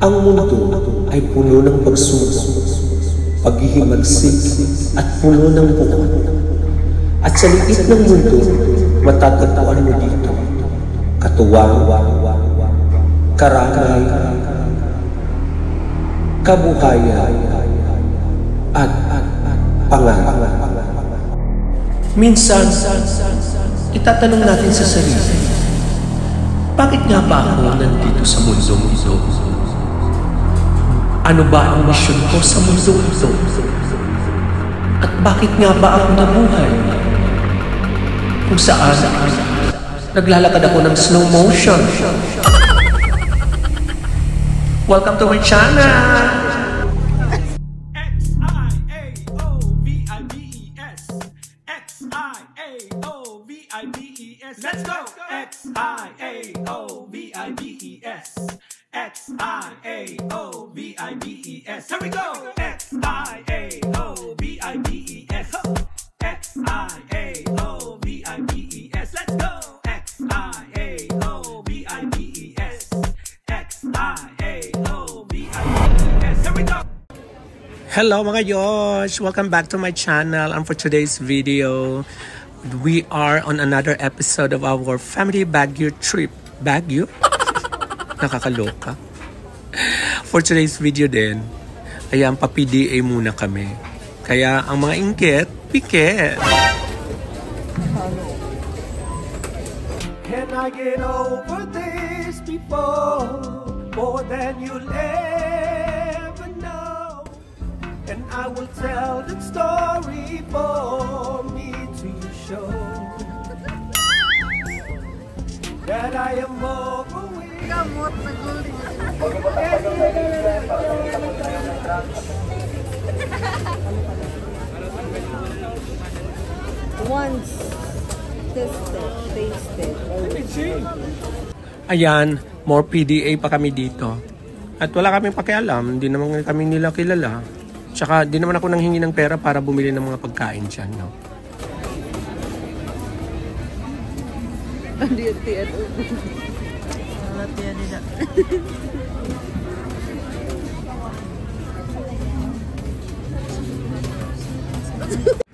Ang mundo ay puno ng pagsubok, paghihimagsik at puno ng buwan. At sa liit ng mundo, matatagpuan mo dito katuwang, karanay, kabuhayan, at pangarap. Minsan, itatanong natin sa sarili, bakit nga ba ako nandito sa mundong ito? Ano ba ang misyon ko sa mundong ito? At bakit nga ba ako nabuhay? Kung saan, naglalakad ako ng slow motion. Welcome to my channel! X-I-A-O-V-I-B-E-S. Let's go! X-I-A-O-V-I-B-E-S. X-I-A-O-V-I-B-E-S. Here we go! X-I-A-O-V-I-B-E-S. X-I-A-O-V-I-B-E-S. Let's go! X-I-A-O-V-I-B-E-S. X-I-A-O-V-I-B-E-S. Here we go! Hello mga Yosh! Welcome back to my channel, and for today's video, we are on another episode of our family Baguio trip. Baguio? Nakakaloka. For today's video din, ayan, pa-PDA muna kami. Kaya ang mga inggit, pikit. Can I get over this before? More than you'll ever know. And I will tell the story for me to show that I am overwhelmed. Gamot na gulit. Once tasted. Ayan, more PDA pa kami dito. At wala kaming pakialam, hindi naman kami nila kilala. Tsaka di naman ako nanghingi ng pera para bumili ng mga pagkain dyan, no? Ang diyan nila.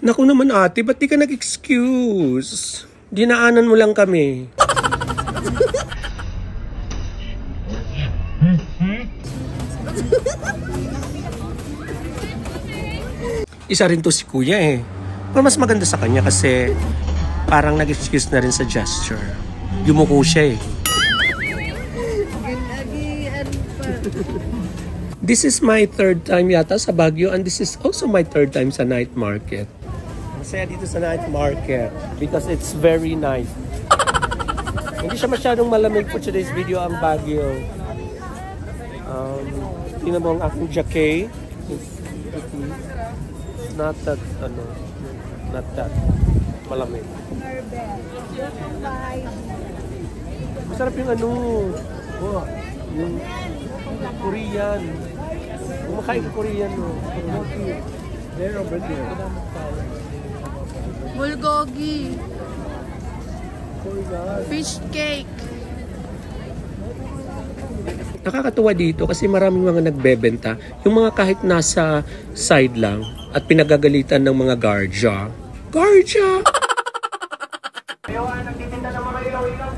Naku naman ate, ba't di ka nag-excuse? Dinaanan mo lang kami. Isa rin to si kuya eh. Pero mas maganda sa kanya kasi parang nag-excuse na rin sa gesture. Yumuko siya eh. This is my third time yata sa Baguio, and this is also my third time sa night market. Masaya dito sa night market because it's very nice. Hindi siya masyadong malamig for today's video ang Baguio. Tingnan mo ang aking jacket. Not that malamig. Masarap yung yung Korean. Kumakain ka Korean, no? There over there. Bulgogi. Fish cake. Nakakatuwa dito kasi maraming mga nagbebenta. Yung mga kahit nasa side lang at pinagagalitan ng mga guardia. Guardia! Kayo ay nagtitinda ng mga ilaw-ilaw.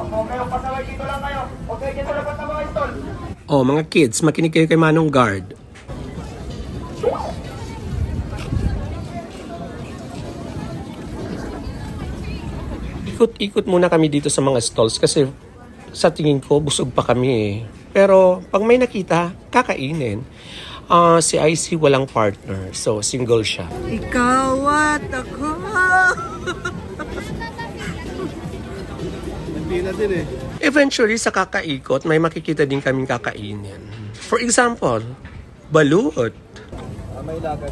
Kayo pasaway dito lang kayo. Okay, dito lang ang mga stall. Oh, mga kids, makinig kayo kay Manong Guard. Ikot-ikot muna kami dito sa mga stalls kasi sa tingin ko busog pa kami eh. Pero pag may nakita, kakainin. Si IC walang partner, so single siya. Ikaw at ako. Hindi na din eh. Eventually, sa kakaikot, may makikita din kaming kakainin. For example, balut. May lagad.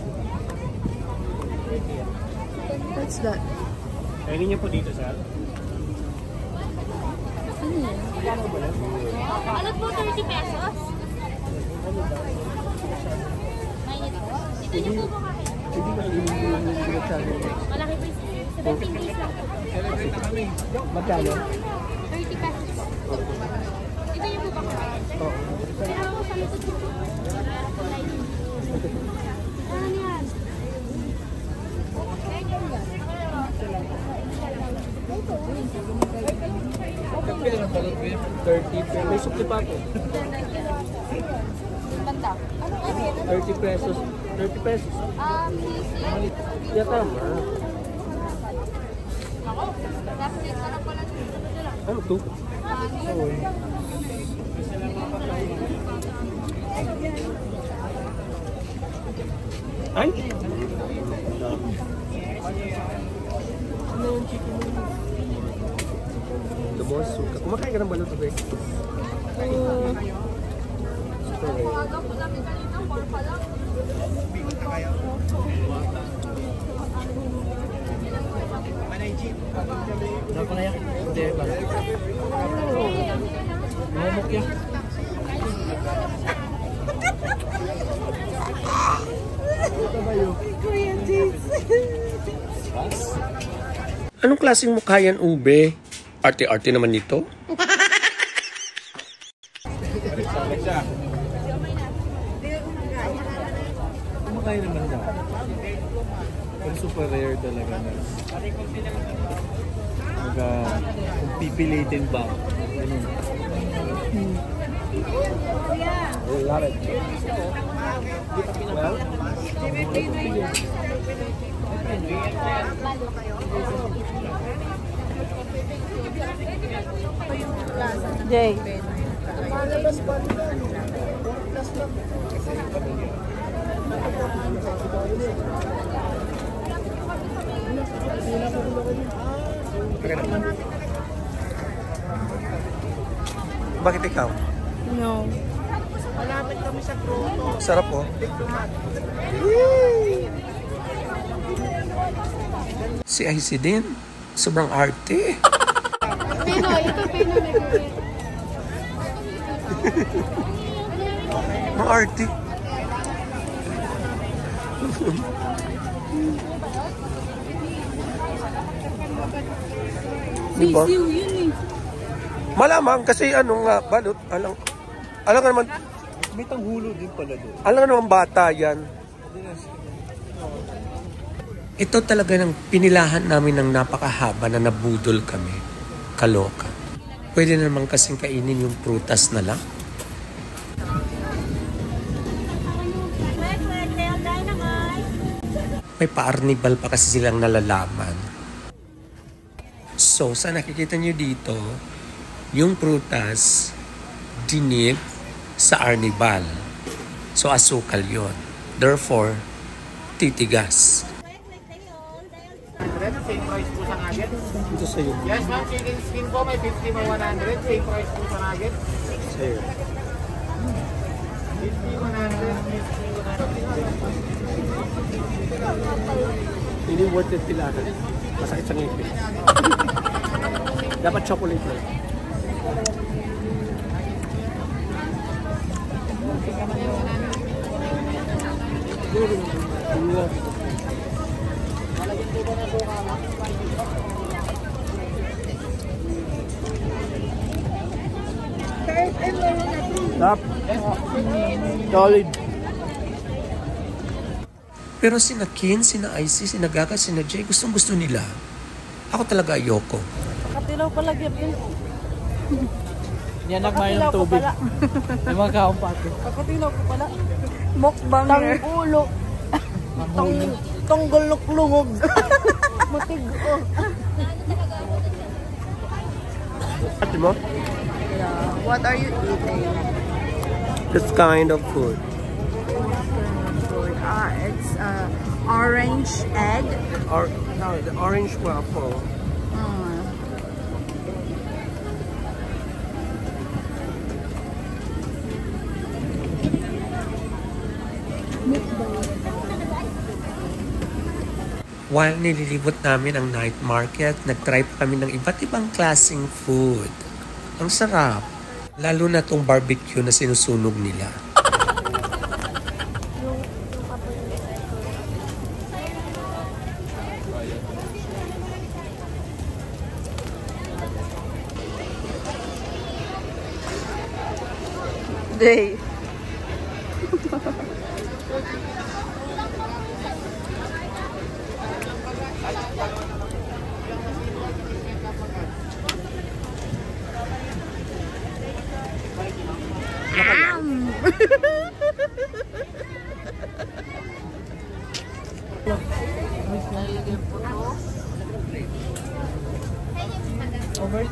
What's that? Kainin niyo po dito, sir. Alot po 30 pesos? Mainit po. Dito niyo po kumain. Malaki po. 17 days lang po. Magkano? 30 pesos po. Dito niyo po kumain. Kape ng balot with 30 may sukli pa ako. 30 pesos. 30 pesos. Yata ma. Ano to? Ay? Lumos, suka. Kumakain ka ng balot, Bek? Super Anong klaseng mukha yan, Ube? Arte-arte naman nito. Kumakain naman na. Pero super rare talaga na. Kung pipilitin ba? Ganun. Jay. Bakit ikaw? No. Malapit kami sa grotto. Sarap po. Si IC din. Sobrang arte. Pinoy, ito Pinoy. Ang arte. Diba? Sisiw yun eh. Malamang kasi ano nga, balot. Alam ka naman, May tanghulo din pala doon. alam ka naman bata yan. Ito talaga ng pinilahan namin ng napakahaba na nabudol kami. Kaloka. Pwede naman kasing kainin yung prutas na lang. May pa-arnibal pa kasi silang nalalaman. So, sa nakikita nyo dito, yung prutas, dinip sa arnibal. So, asukal yon. Therefore, titigas. Same price po sa nugget. Ito sa'yo. Yes ma'am, chicken skin po may 50 may 100. Same price po sa nugget. Sa'yo. 50, 100. Hindi worth it sila. Masakit sa ngipin. Dapat chocolate lang. Stop. Solid. Pero sina Kin, sina Icy, sina Gaga, sina Jay, gustong gusto nila. Ako talaga ayoko. Katilaw pala gyapon. Yan nagmayon ng tubig. May mga kaumpati. Katilaw ko pala. Mukbang ulo. Tonggolok lungog. Matigo. Ate mo? Yeah. What are you eating? This kind of food. It's orange egg. Or, no, the orange waffle. While nililibot namin ang night market, nag-try pa kami ng iba't ibang klaseng food. Ang sarap. Lalo na tong barbecue na sinusunog nila. Day.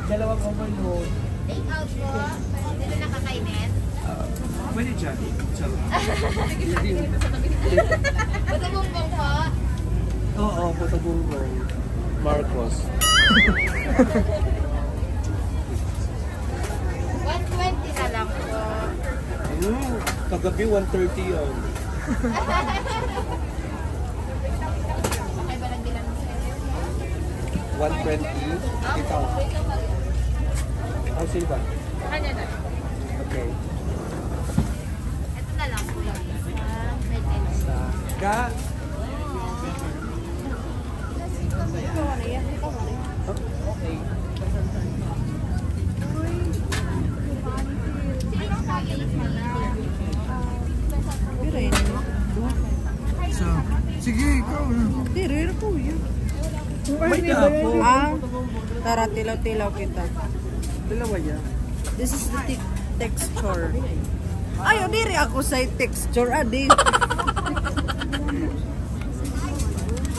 Dalawang overload. Take out po. Dito nakakainin. Pwede dyan. Basta bumbong po. Oo, puto bumbong. Marcos. 120 na lang po. Kagabi 130 yun. Okay ba nagbilang mo sa'yo? 120. Ikaw. Ang sino ba? Kanya na. Okay. Ito na lang po yung may tennis. Ka? Okay. Sige, ikaw. Tirir ko yun. May dapo. Tara, tilaw-tilaw kita. Dalawa yan. This is the texture. Ayaw, diri ako sa texture, adi.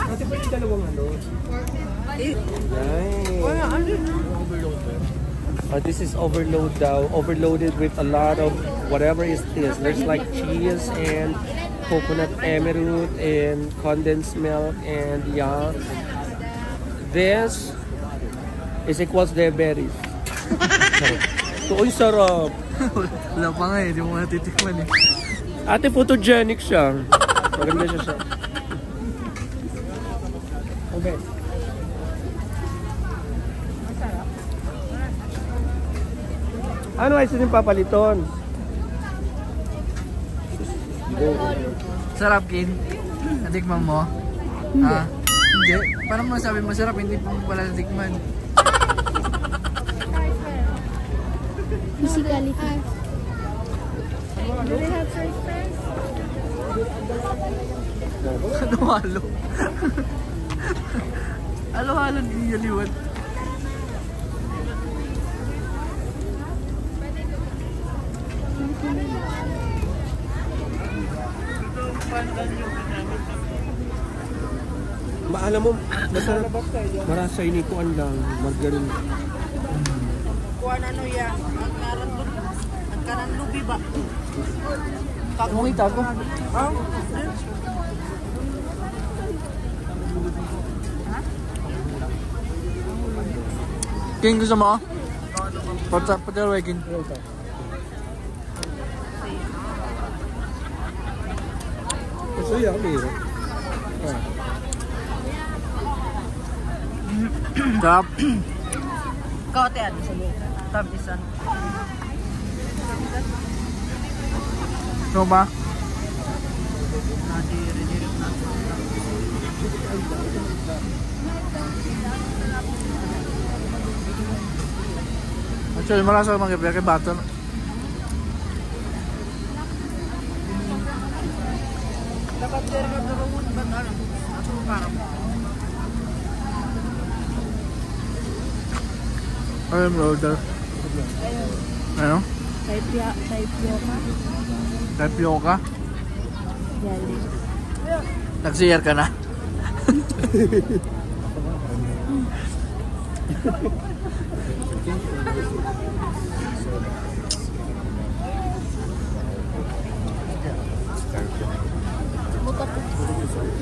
Ate pa yung dalawang ano? Nice. Nice. Ano? This is overload daw. Overloaded with a lot of whatever is this. There's like cheese and coconut emerald and condensed milk and yeah. This is equals diabetes. So, uy, sarap. Wala pa nga eh, di mo natitikman eh. Ate, photogenic siya. Maganda siya siya. Okay. Ano ay sining papaliton? Sarap, Kin. Natikman mo? Ha? Hindi. Paano mo sabi masarap, hindi pa mo pala natikman. Physicality. Ano halo? Halo-halo din yung liwat. Maalam mo, masarap. Marasay ni Kuan lang. Margarine. Kuha na ya. Ang kanan lubi ba? Kung kita ko. King, gusto mo? Pati King. Gusto yan, mayroon. Sarap. Kote ano sa loob. Tabisan. Ito ba? Actually, malasa naman kay Baton. Dapat diri ka darungon ba ano? Ato para mo. Ayun, roller. Ano? Tapioca? Yali. Nag-share ka na?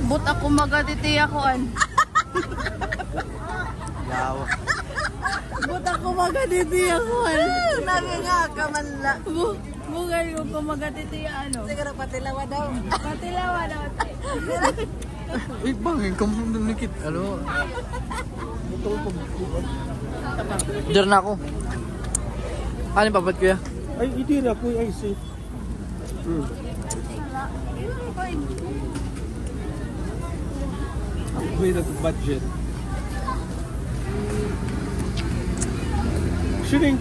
But ako magatiti akoan. Yawa. But ako magatiti akoan. Nabi nga ka man la. Bugay ko ko magatiti ano. Siguro patilawa daw. Patilawa daw. Wait bang, kamu nikit. Ano? Diyan na ako. Ano yung papat kuya? Ay, hindi na po. Ay, see. Wait, budget. Sino yung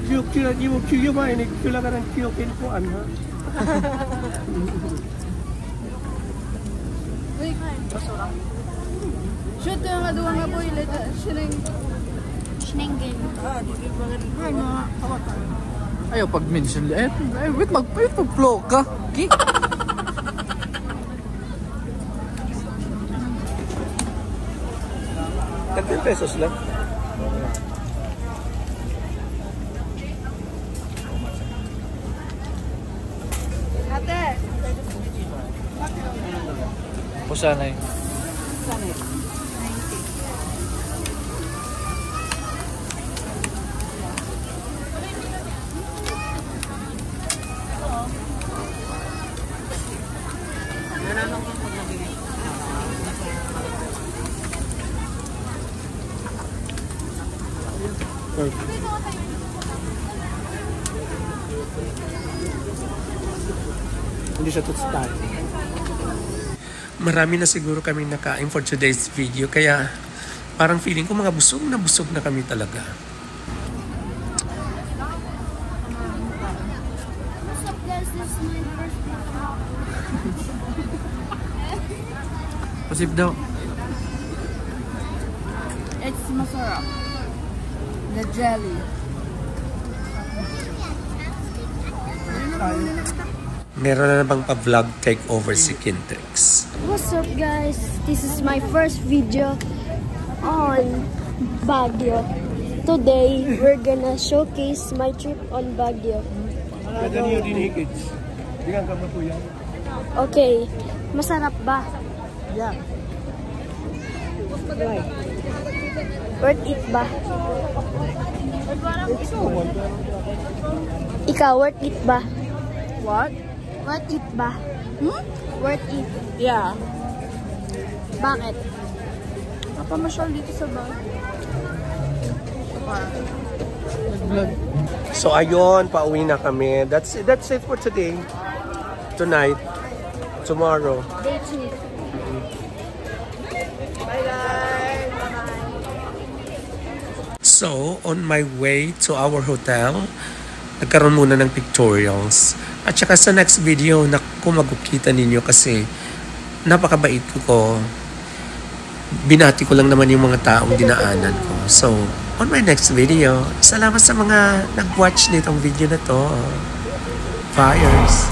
kiyo ba? Kila ka ng kiyo kinpuan ha? Uy, shoot yung aduwa nga po ilit. Sineng. Schengen. Ayaw pag-mention. Wait, mag-flow ka. Okay? 10 pesos lang. Ate! O sana eh. Hindi siya tutstay. Marami na siguro kami nakain for today's video. Kaya parang feeling ko mga busog na kami talaga. What's up guys? This is my first vlog. Pasip daw. It's masarap. The jelly. Meron na bang pa-vlog takeover si Kintrix? What's up guys? This is my first video on Baguio. Today, we're gonna showcase my trip on Baguio. Okay, masarap ba? Yeah. Worth it ba? Ikaw, worth it ba? What? Worth it ba? Worth it. Yeah. Bakit? Napamasyal dito sa Baguio. So ayun, pauwi na kami. That's it for today. Tonight. Tomorrow. Day 2. So, on my way to our hotel, nagkaroon muna ng pictorials. At saka sa next video, naku, magkukita ninyo kasi napakabait ko. Binati ko lang naman yung mga taong dinaanan ko. So, on my next video, salamat sa mga nag-watch nitong video na to. Fires!